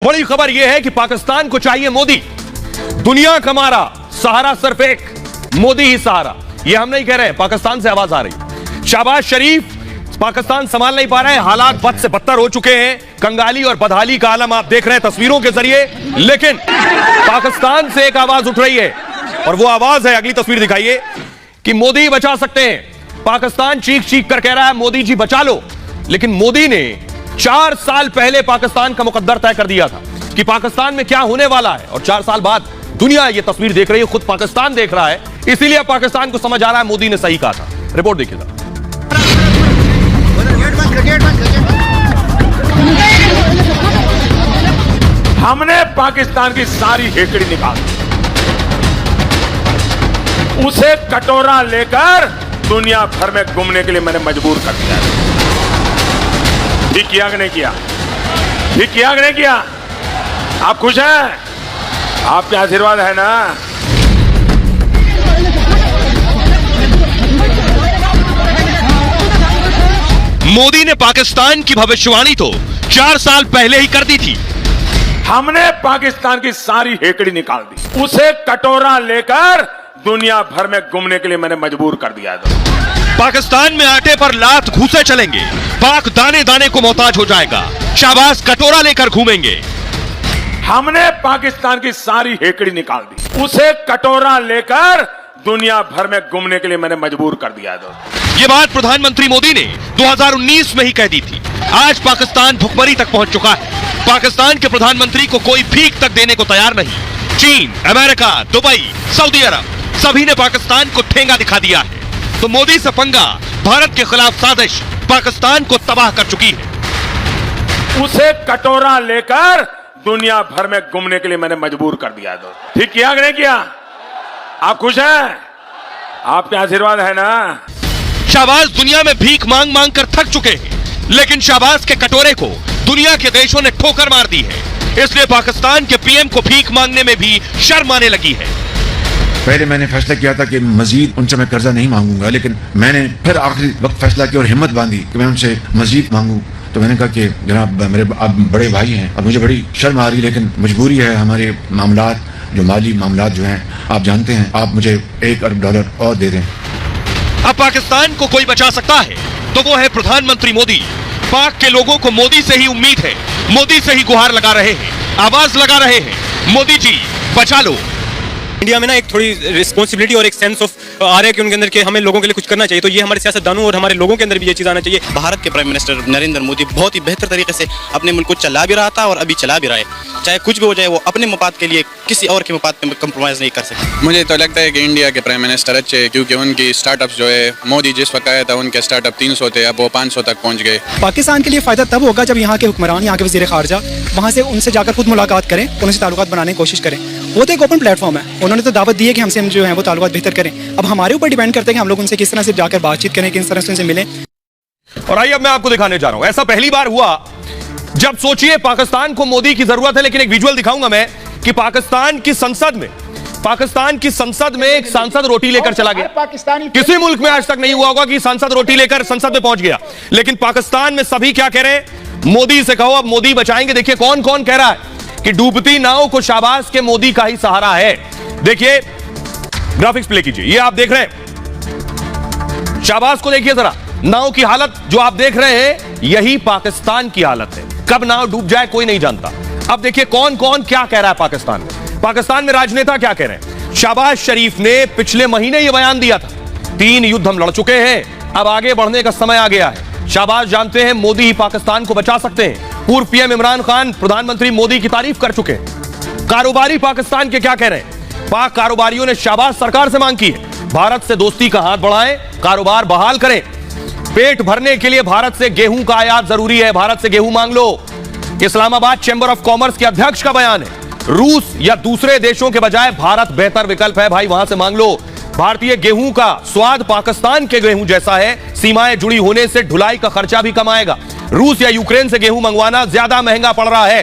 बड़ी खबर यह है कि पाकिस्तान को चाहिए मोदी। दुनिया का हमारा सहारा सिर्फ एक, मोदी ही सहारा। यह हम नहीं कह रहे हैं, पाकिस्तान से आवाज आ रही। शहबाज शरीफ पाकिस्तान संभाल नहीं पा रहे हैं, हालात बद से बदतर हो चुके हैं। कंगाली और बदहाली का आलम आप देख रहे हैं तस्वीरों के जरिए। लेकिन पाकिस्तान से एक आवाज उठ रही है और वो आवाज है, अगली तस्वीर दिखाइए, कि मोदी बचा सकते हैं। पाकिस्तान चीख चीख कर कह रहा है मोदी जी बचा लो। लेकिन मोदी ने 4 साल पहले पाकिस्तान का मुकद्दर तय कर दिया था कि पाकिस्तान में क्या होने वाला है, और 4 साल बाद दुनिया ये तस्वीर देख रही है, खुद पाकिस्तान देख रहा है। इसीलिए पाकिस्तान को समझ आ रहा है मोदी ने सही कहा था। रिपोर्ट देखिएगा। हमने पाकिस्तान की सारी हेकड़ी निकाल दी, उसे कटोरा लेकर दुनिया भर में घूमने के लिए मैंने मजबूर कर दिया। ठीक किया कि नहीं किया? ठीक किया कि नहीं किया? आप खुश हैं? आपके आशीर्वाद है ना? मोदी ने पाकिस्तान की भविष्यवाणी तो 4 साल पहले ही कर दी थी। हमने पाकिस्तान की सारी हेकड़ी निकाल दी, उसे कटोरा लेकर दुनिया भर में घूमने के लिए मैंने मजबूर कर दिया था। पाकिस्तान में आटे पर लात घूसे चलेंगे, पाक दाने दाने को मोहताज हो जाएगा, शहबाज कटोरा लेकर घूमेंगे। हमने पाकिस्तान की सारी हेकड़ी निकाल दी, उसे कटोरा लेकर दुनिया भर में घूमने के लिए मैंने मजबूर कर दिया था। ये बात प्रधानमंत्री मोदी ने 2019 में ही कह दी थी। आज पाकिस्तान भुखमरी तक पहुंच चुका है। पाकिस्तान के प्रधानमंत्री को कोई भीख तक देने को तैयार नहीं। चीन, अमेरिका, दुबई, सऊदी अरब सभी ने पाकिस्तान को ठेंगा दिखा दिया है। तो मोदी से पंगा, भारत के खिलाफ साजिश पाकिस्तान को तबाह कर चुकी है। उसे कटोरा लेकर दुनिया भर में घूमने के लिए मैंने मजबूर कर दिया था। ठीक किया कि नहीं किया? आप खुश हैं? आपके आशीर्वाद है ना? शहबाज दुनिया में भीख मांग मांग कर थक चुके हैं, लेकिन शहबाज के कटोरे को दुनिया के देशों ने ठोकर मार दी है। इसलिए पाकिस्तान के पीएम को भीख मांगने में भी शर्म आने लगी है। पहले मैंने फैसला किया था कि मजीद उनसे मैं कर्जा नहीं मांगूंगा, लेकिन मैंने फिर आखिरी वक्त फैसला किया और हिम्मत बांधी कि मैं उनसे मजीद मांगू। तो मैंने कहा कि जनाब मेरे आप बड़े भाई हैं, अब मुझे बड़ी शर्म आ रही, लेकिन मजबूरी है। हमारे मामलात जो माली मामलात जो हैं आप जानते हैं, आप मुझे $1 अरब और दे दें। अब पाकिस्तान को कोई बचा सकता है तो वो है प्रधानमंत्री मोदी। पाक के लोगों को मोदी से ही उम्मीद है, मोदी से ही गुहार लगा रहे हैं, आवाज लगा रहे हैं, मोदी जी बचा लो। इंडिया में ना एक थोड़ी रिस्पॉन्सिबिलिटी और एक सेंस ऑफ आ रहा है कि उनके अंदर के हमें लोगों के लिए कुछ करना चाहिए। तो ये हमारे सियासतदानों और हमारे लोगों के अंदर भी ये चीज़ आना चाहिए। भारत के प्राइम मिनिस्टर नरेंद्र मोदी बहुत ही बेहतर तरीके से अपने मुल्क को चला भी रहा था और अभी चला भी रहा है। चाहे कुछ भी हो जाए, वो अपने मफाद के लिए किसी और के मफाद पे कंप्रोमाइज़ नहीं कर सकते। मुझे तो लगता है कि इंडिया के प्राइम मिनिस्टर अच्छे हैं, क्योंकि उनकी स्टार्टअप्स जो है, मोदी जिस वक्त आया था उनके स्टार्टअप 300 थे, अब वो 500 तक पहुँच गए। पाकिस्तान के लिए फ़ायदा तब होगा जब यहाँ के हुक्मरान, यहाँ के वज़ीर ख़ारजा वहाँ से उनसे जाकर खुद मुलाकात करें, उनसे ताल्लुकात बनाने की कोशिश करें। वो तो एक ओपन प्लेटफॉर्म है, उन्होंने तो दावत दी है कि हमसे हम जो है वो ताल्लुकात बेहतर करें। अब हमारे ऊपर डिपेंड करते हैं कि हम लोग उनसे किस तरह से जाकर बातचीत करें, किस तरह से उनसे मिलें। और आइए अब मैं आपको दिखाने जा रहा हूं, ऐसा पहली बार हुआ जब सोचिए पाकिस्तान को मोदी की जरूरत है। लेकिन एक विजुअल दिखाऊंगा मैं कि पाकिस्तान की संसद में एक सांसद रोटी लेकर चला गया। किसी मुल्क में आज तक नहीं हुआ होगा कि सांसद रोटी लेकर संसद में पहुंच गया। लेकिन पाकिस्तान में सभी क्या कह रहे हैं? मोदी से कहो अब मोदी बचाएंगे। देखिए कौन कौन कह रहा है कि डूबती नाव को शाबाश के मोदी का ही सहारा है। देखिए ग्राफिक्स प्ले कीजिए, ये आप देख रहे हैं, शाबाश को देखिए जरा। नाव की हालत जो आप देख रहे हैं, यही पाकिस्तान की हालत है। कब नाव डूब जाए कोई नहीं जानता। अब देखिए कौन कौन क्या कह रहा है पाकिस्तान में राजनेता क्या कह रहे हैं। शहबाज शरीफ ने पिछले महीने यह बयान दिया था, 3 युद्ध हम लड़ चुके हैं, अब आगे बढ़ने का समय आ गया है। शहबाज जानते हैं मोदी ही पाकिस्तान को बचा सकते हैं। पूर्व पीएम इमरान खान प्रधानमंत्री मोदी की तारीफ कर चुके हैं। कारोबारी पाकिस्तान के क्या कह रहे हैं? पाक कारोबारियों ने शहबाज सरकार से मांग की है, भारत से दोस्ती का हाथ बढ़ाएं, कारोबार बहाल करें। पेट भरने के लिए भारत से गेहूं का आयात जरूरी है, भारत से गेहूं मांग लो। इस्लामाबाद चैंबर ऑफ कॉमर्स के अध्यक्ष का बयान है, रूस या दूसरे देशों के बजाय भारत बेहतर विकल्प है, भाई वहां से मांग लो। भारतीय गेहूं का स्वाद पाकिस्तान के गेहूं जैसा है, सीमाएं जुड़ी होने से ढुलाई का खर्चा भी कम आएगा। रूस या यूक्रेन से गेहूं मंगवाना ज्यादा महंगा पड़ रहा है।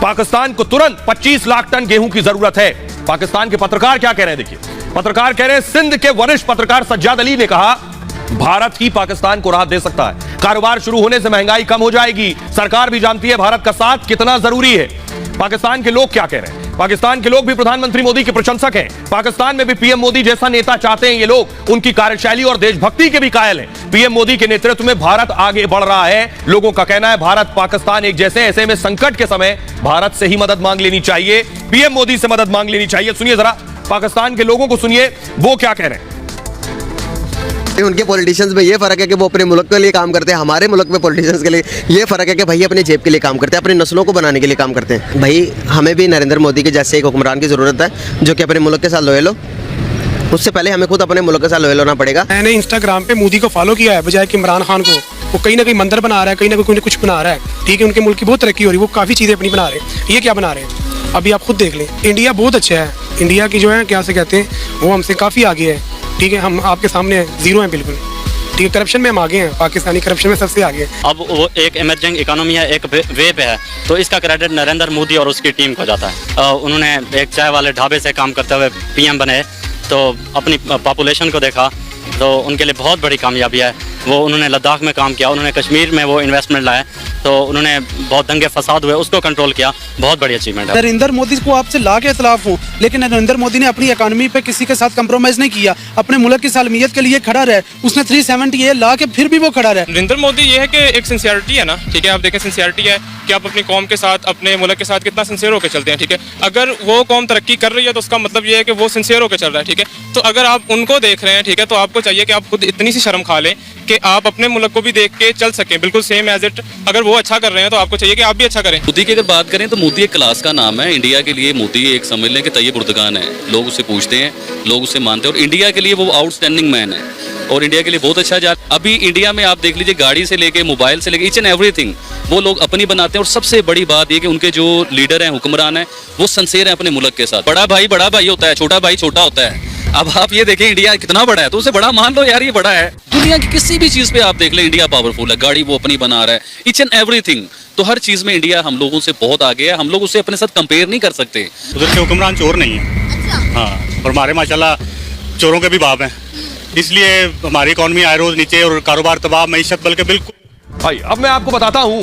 पाकिस्तान को तुरंत 25 लाख टन गेहूं की जरूरत है। पाकिस्तान के पत्रकार क्या कह रहे हैं? देखिए पत्रकार कह रहे हैं, सिंध के वरिष्ठ पत्रकार सज्जाद अली ने कहा भारत ही पाकिस्तान को राहत दे सकता है, कारोबार शुरू होने से महंगाई कम हो जाएगी। सरकार भी जानती है भारत का साथ कितना जरूरी है। पाकिस्तान के लोग क्या कह रहे हैं? पाकिस्तान के लोग भी प्रधानमंत्री मोदी के प्रशंसक हैं। पाकिस्तान में भी पीएम मोदी जैसा नेता चाहते हैं ये लोग। उनकी कार्यशैली और देशभक्ति के भी कायल हैं। पीएम मोदी के नेतृत्व में भारत आगे बढ़ रहा है। लोगों का कहना है भारत पाकिस्तान एक जैसे, ऐसे में संकट के समय भारत से ही मदद मांग लेनी चाहिए, पीएम मोदी से मदद मांग लेनी चाहिए। सुनिए जरा पाकिस्तान के लोगों को, सुनिए वो क्या कह रहे हैं। उनके पॉलिटिशियंस में ये फर्क है कि वो अपने मुल्क के लिए काम करते हैं, हमारे मुल्क में पॉलिटिशियंस के लिए ये फर्क है कि भाई अपने जेब के लिए काम करते हैं, अपनी नस्लों को बनाने के लिए काम करते हैं। भाई हमें भी नरेंद्र मोदी के जैसे एक हुक्मरान की ज़रूरत है जो कि अपने मुल्क के साथ लॉयल हो। उससे पहले हमें खुद अपने मुल्क के साथ लॉयल होना पड़ेगा। मैंने इंस्टाग्राम पे मोदी को फॉलो किया है बजाय कि इमरान खान को। वो कहीं ना कहीं मंदिर बना रहा है, कहीं ना कहीं कुछ बना रहा है, ठीक है। उनके मुल्क की बहुत तरक्की हो रही है, वो काफ़ी चीज़ें अपनी बना रहे हैं। ये क्या बना रहे हैं अभी आप खुद देख लें। इंडिया बहुत अच्छा है, इंडिया की जो है क्या से कहते हैं वो हमसे काफ़ी आगे है, ठीक है। हम आपके सामने जीरो हैं बिल्कुल, ठीक है। करप्शन में हम आगे हैं, पाकिस्तानी करप्शन में सबसे आगे हैं। अब वो एक इमर्जिंग इकोनॉमी है, एक वे पे है, तो इसका क्रेडिट नरेंद्र मोदी और उसकी टीम को जाता है। उन्होंने एक चाय वाले ढाबे से काम करते हुए पीएम बने, तो अपनी पॉपुलेशन को देखा, तो उनके लिए बहुत बड़ी कामयाबी है। वो उन्होंने लद्दाख में काम किया, उन्होंने कश्मीर में वो इन्वेस्टमेंट लाया, तो उन्होंने बहुत दंगे फसाद हुए उसको कंट्रोल किया, बहुत बड़ी अचीवमेंट है। नरेंद्र मोदी को आपसे ला के खिलाफ हूँ, लेकिन नरेंद्र मोदी ने अपनी इकोनॉमी पे किसी के साथ कंप्रोमाइज नहीं किया, अपने मुल्क की सालमियत के लिए खड़ा रहे। उसने 370 ला के फिर भी वो खड़ा रहे। नरेंद्र मोदी ये है कि एक सिंसियरिटी है ना, ठीक है। आप देखें सिंसियरिटी है कि आप अपनी कौम के साथ, अपने मुल्क के साथ कितना सिंसियर होकर चलते हैं, ठीक है। अगर वो कौम तरक्की कर रही है तो उसका मतलब ये है कि वो सिंसियर होकर चल रहा है, ठीक है। तो अगर आप उनको देख रहे हैं, ठीक है, तो आपको चाहिए कि आप खुद इतनी सी शर्म खा लें कि आप अपने मुल्क को भी देख के चल सकें, बिल्कुल सेम एज इट। अगर वो अच्छा कर रहे हैं तो आपको चाहिए कि आप भी अच्छा करें। मोदी की अगर बात करें तो मोदी एक क्लास का नाम है। इंडिया के लिए मोदी एक समझ लें कि तैयब उर्दगान है। लोग उसे पूछते हैं, लोग उसे मानते हैं, और इंडिया के लिए वो आउटस्टैंडिंग मैन है और इंडिया के लिए बहुत अच्छा जा। अभी इंडिया में आप देख लीजिए, गाड़ी से लेके मोबाइल से लेके ईच एंड एवरीथिंग वो लोग अपनी बनाते हैं। और सबसे बड़ी बात ये कि उनके जो लीडर हैं, हुक्मरान हैं, वो सिंसियर हैं अपने मुल्क के साथ। बड़ा भाई होता है, छोटा भाई छोटा होता है। अब आप ये देखें इंडिया कितना बड़ा है, तो उसे बड़ा मान लो यार, ये बड़ा है। दुनिया की किसी भी चीज पे आप देख ले, इंडिया पावरफुल है। गाड़ी वो अपनी बना रहा है, ईच एंड एवरीथिंग। तो हर चीज में इंडिया हम लोगों से बहुत आगे है। हम लोग उसे अपने साथ कंपेयर नहीं कर सकते। उधर के हुक्मरान चोर नहीं है, हाँ, और हमारे माशाल्लाह चोरों के भी बाप हैं, इसलिए हमारी इकॉनमी आए रोज नीचे और कारोबार तबाह, मईशत बल्कि बिल्कुल। भाई अब मैं आपको बताता हूं